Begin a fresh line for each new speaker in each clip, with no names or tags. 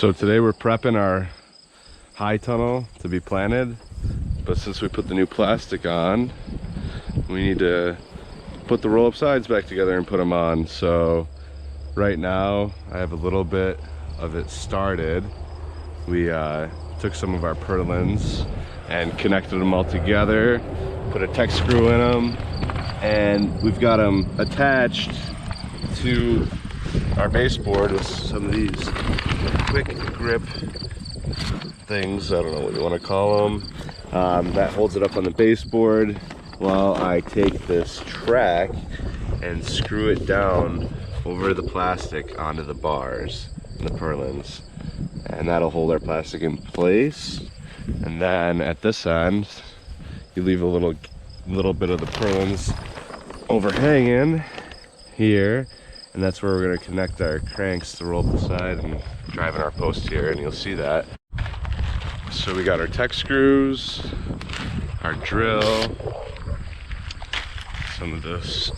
So today we're prepping our high tunnel to be planted, but since we put the new plastic on, we need to put the roll-up sides back together and put them on. So right now I have a little bit of it started. We took some of our purlins and connected them all together, put a Tek screw in them, and we've got them attached to our baseboard with some of these quick grip things. I don't know what you want to call them. That holds it up on the baseboard while I take this track and screw it down over the plastic onto the bars and the purlins, and that'll hold our plastic in place. And then at this end you leave a little bit of the purlins overhanging here, and that's where we're going to connect our cranks to roll up the side and driving our post here, and you'll see that. So we got our Tek screws, our drill, some of this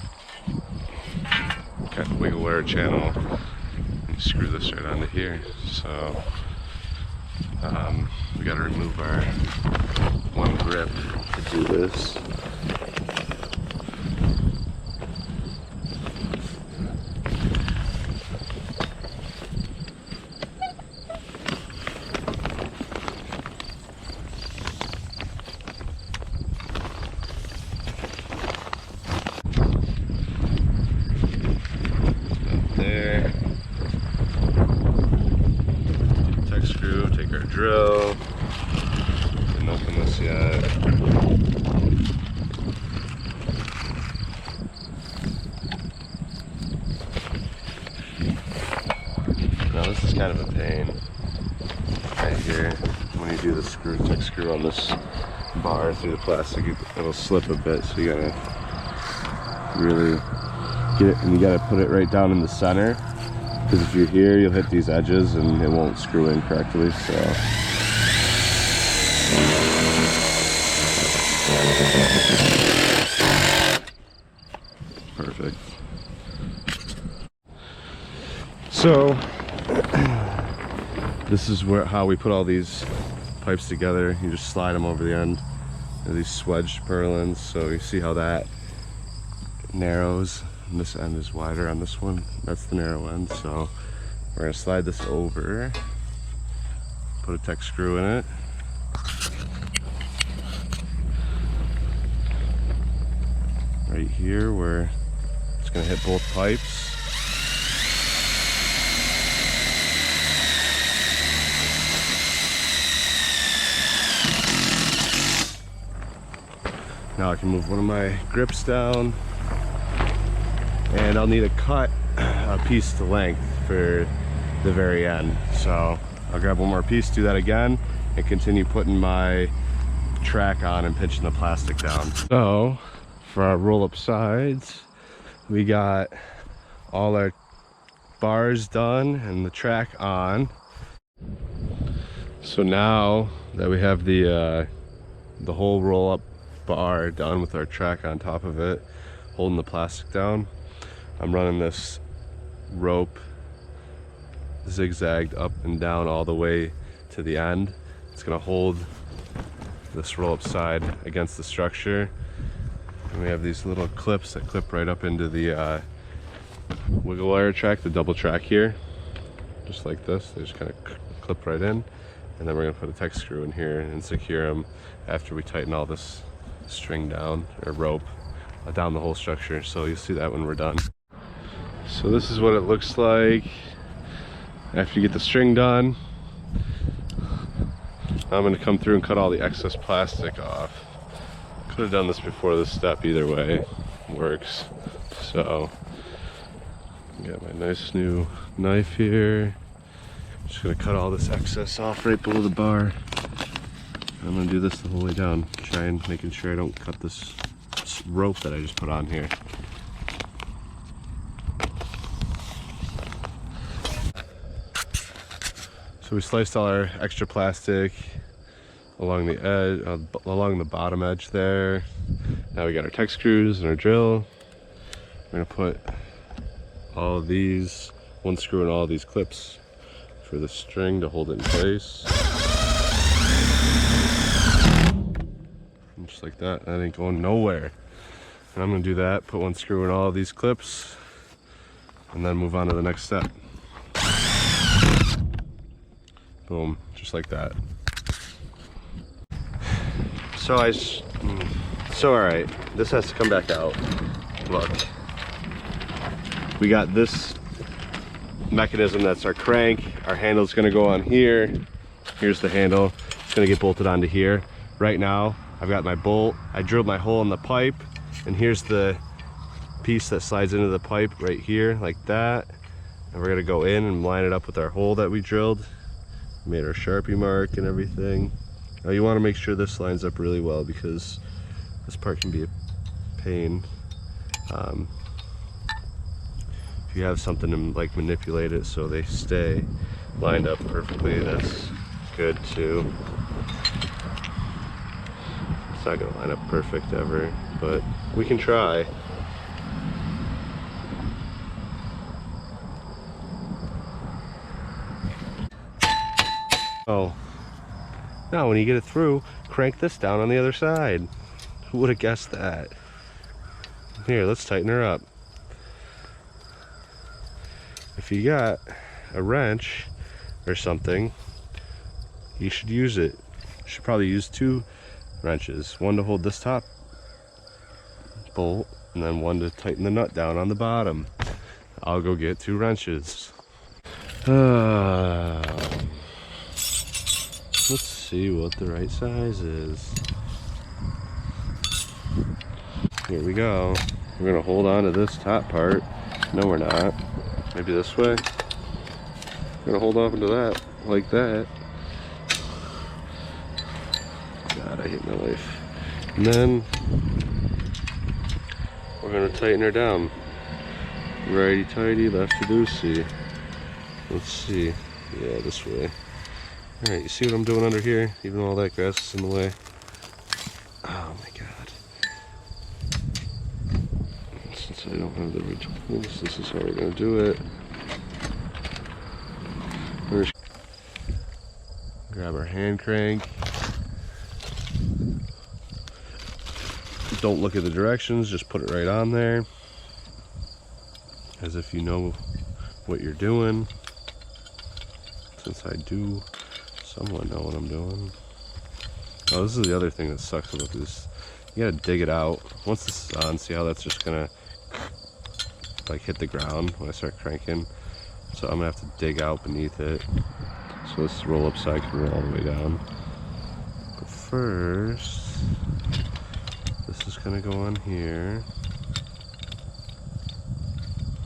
kind of wiggle wire channel, and screw this right onto here. So we got to remove our one grip to do this. There. Tek screw, take our drill. Didn't open this yet. Now this is kind of a pain right here. When you do the Tek screw on this bar through the plastic, it'll slip a bit, so you gotta really get it, and you gotta put it right down in the center, because if you're here you'll hit these edges and it won't screw in correctly. So perfect. So this is how we put all these pipes together. You just slide them over the end of these swedged purlins, so you see how that narrows. And this end is wider on this one. That's the narrow end. So we're going to slide this over, put a Tek screw in it, right here where it's going to hit both pipes. Now I can move one of my grips down, and I'll need to cut a piece to length for the very end. So I'll grab one more piece, do that again, and continue putting my track on and pinching the plastic down. So for our roll-up sides, we got all our bars done and the track on. So now that we have the whole roll-up bar done with our track on top of it, holding the plastic down, I'm running this rope zigzagged up and down all the way to the end. It's going to hold this roll-up side against the structure, and we have these little clips that clip right up into the wiggle wire track, the double track here, just like this. They just kind of clip right in, and then we're going to put a Tek screw in here and secure them after we tighten all this string down, or rope down the whole structure. So you'll see that when we're done. So this is what it looks like after you get the string done. I'm going to come through and cut all the excess plastic off. Could have done this before this step, either way works. So got my nice new knife here. Just going to cut all this excess off right below the bar. I'm going to do this the whole way down, making sure I don't cut this rope that I just put on here. So we sliced all our extra plastic along the edge, along the bottom edge there. Now we got our Tek screws and our drill. We're gonna put all of these, one screw in all of these clips for the string to hold it in place. And just like that, that ain't going nowhere. And I'm gonna do that, put one screw in all of these clips, and then move on to the next step. Boom, just like that. So all right, this has to come back out. Look, we got this mechanism, that's our crank. Our handle's gonna go on here. Here's the handle, it's gonna get bolted onto here. Right now, I've got my bolt, I drilled my hole in the pipe, and here's the piece that slides into the pipe right here, like that. And we're gonna go in and line it up with our hole that we drilled. We made our Sharpie mark and everything. Now you wanna make sure this lines up really well because this part can be a pain. If you have something to like manipulate it so they stay lined up perfectly, that's good too. It's not gonna line up perfect ever, but we can try. Oh, now when you get it through, crank this down on the other side. Who would have guessed that? Here, let's tighten her up. If you got a wrench or something, you should use it. You should probably use 2 wrenches, one to hold this top bolt and then one to tighten the nut down on the bottom. I'll go get 2 wrenches. Let's see what the right size is. Here we go. We're gonna hold on to this top part. No, we're not. Maybe this way. We're gonna hold on to that like that. God, I hate my life. And then we're gonna tighten her down. Righty tighty, lefty loosey. Let's see. Yeah, this way. Alright, you see what I'm doing under here? Even all that grass is in the way. Oh my god. Since I don't have the right tools, this is how we're gonna do it. First, grab our hand crank. Don't look at the directions, just put it right on there. As if you know what you're doing. Since I do somewhat know what I'm doing. Oh, this is the other thing that sucks about this. You gotta dig it out. Once this is on, see how that's just gonna like hit the ground when I start cranking. So I'm gonna have to dig out beneath it. So this roll up side can roll all the way down. But first, this is gonna go on here.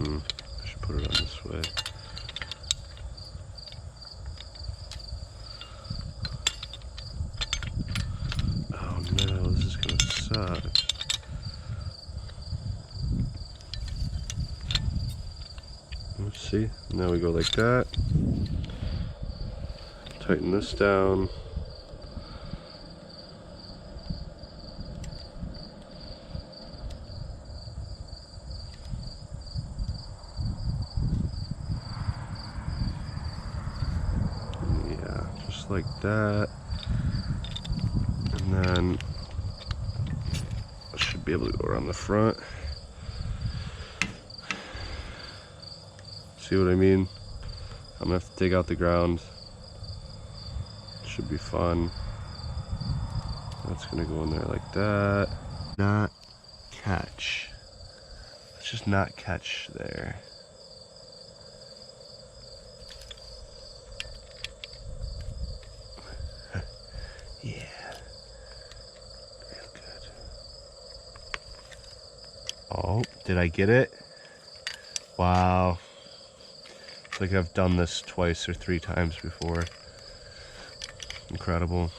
I should put it on this way. Oh no, this is gonna suck. Let's see. Now we go like that. Tighten this down. Yeah, just like that. And then I should be able to go around the front. See what I mean? I'm gonna have to dig out the ground. Should be fun. That's gonna go in there like that. Not catch. Let's just not catch there. Yeah. Real good. Oh, did I get it? Wow. It's like I've done this twice or 3 times before. Incredible.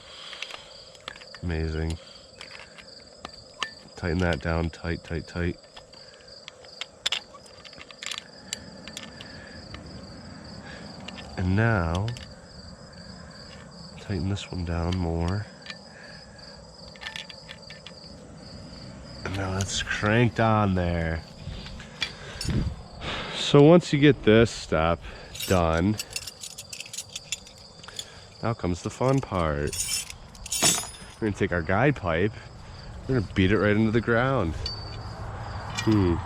Amazing. Tighten that down tight, tight, tight. And now, tighten this one down more. And now it's cranked on there. So once you get this step done, Now comes the fun part. We're gonna take our guide pipe, we're gonna beat it right into the ground.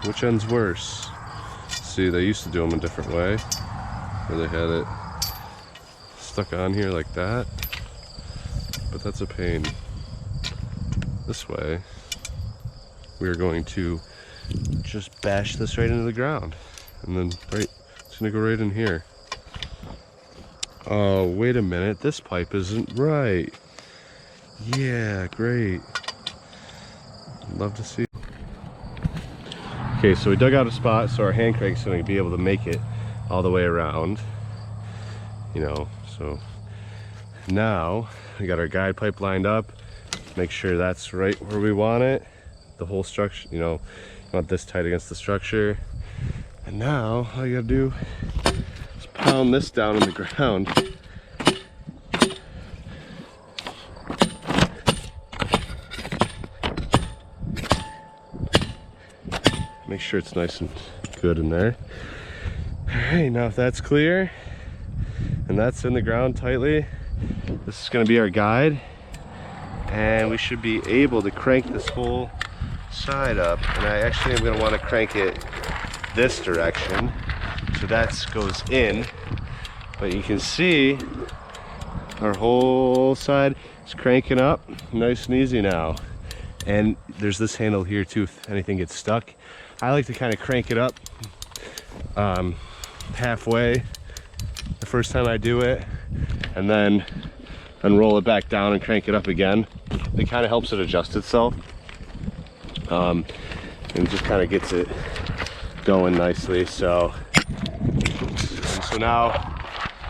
Which end's worse? See, they used to do them a different way, where they had it stuck on here like that, but that's a pain. This way, we're going to just bash this right into the ground, and then it's gonna go right in here. Oh, wait a minute, this pipe isn't right. Yeah, great. Love to see. Okay, so we dug out a spot so our hand crank's gonna be able to make it all the way around. You know, so now we got our guide pipe lined up. Make sure that's right where we want it. The whole structure, you know, you want this tight against the structure. And now all you gotta do is pound this down in the ground. Make sure it's nice and good in there. All right, now if that's clear and that's in the ground tightly, this is gonna be our guide, and we should be able to crank this whole side up. And I actually am gonna wanna crank it this direction, so that goes in, but you can see our whole side is cranking up nice and easy now. And there's this handle here too if anything gets stuck. I like to kind of crank it up halfway the first time I do it, and then roll it back down and crank it up again. It kind of helps it adjust itself, and just kind of gets it going nicely. So now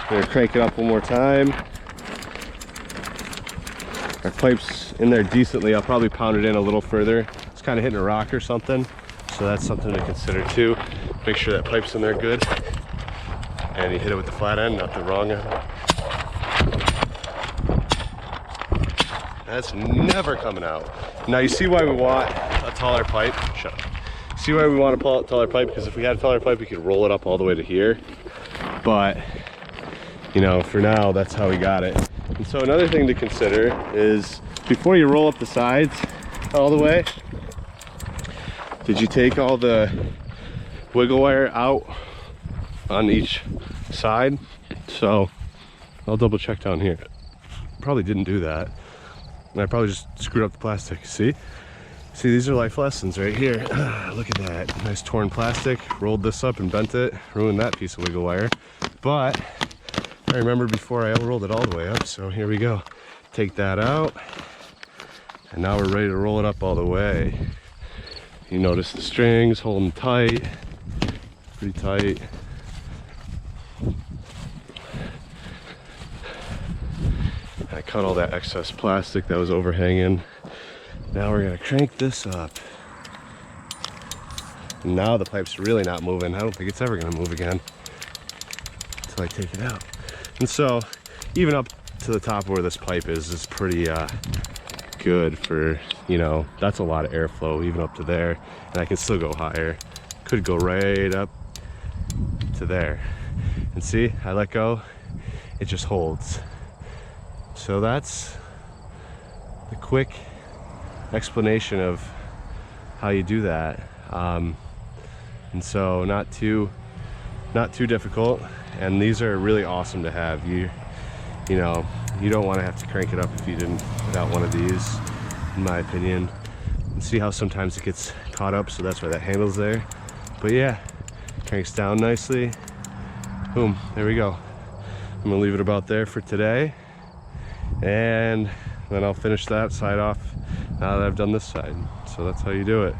we're gonna crank it up one more time. Our pipe's in there decently. I'll probably pound it in a little further. It's kind of hitting a rock or something, so that's something to consider too. Make sure that pipe's in there good, and you hit it with the flat end, not the wrong end. That's never coming out. Now you see why we want a taller pipe. Shut up. See why we want a taller pipe? Because if we had a taller pipe, we could roll it up all the way to here. But, you know, for now, that's how we got it. And so another thing to consider is, before you roll up the sides all the way, did you take all the wiggle wire out on each side? So I'll double check down here. Probably didn't do that. And I probably just screwed up the plastic. See, these are life lessons right here. Look at that, nice torn plastic. Rolled this up and bent it, ruined that piece of wiggle wire. But I remember before I rolled it all the way up, so here we go. Take that out, and now we're ready to roll it up all the way. You notice the strings holding tight, pretty tight. I cut all that excess plastic that was overhanging. Now we're gonna crank this up. Now the pipe's really not moving. I don't think it's ever gonna move again until I take it out. And so even up to the top where this pipe is pretty good for, you know, that's a lot of airflow even up to there, and I can still go higher. Could go right up to there. And see, I let go, it just holds. So that's the quick explanation of how you do that. And so not too difficult, and these are really awesome to have. You know, you don't want to have to crank it up if you didn't without one of these, in my opinion. And see how sometimes it gets caught up, so that's why that handle's there. But yeah, cranks down nicely. Boom, there we go. I'm gonna leave it about there for today, and then I'll finish that side off now that I've done this side. So that's how you do it.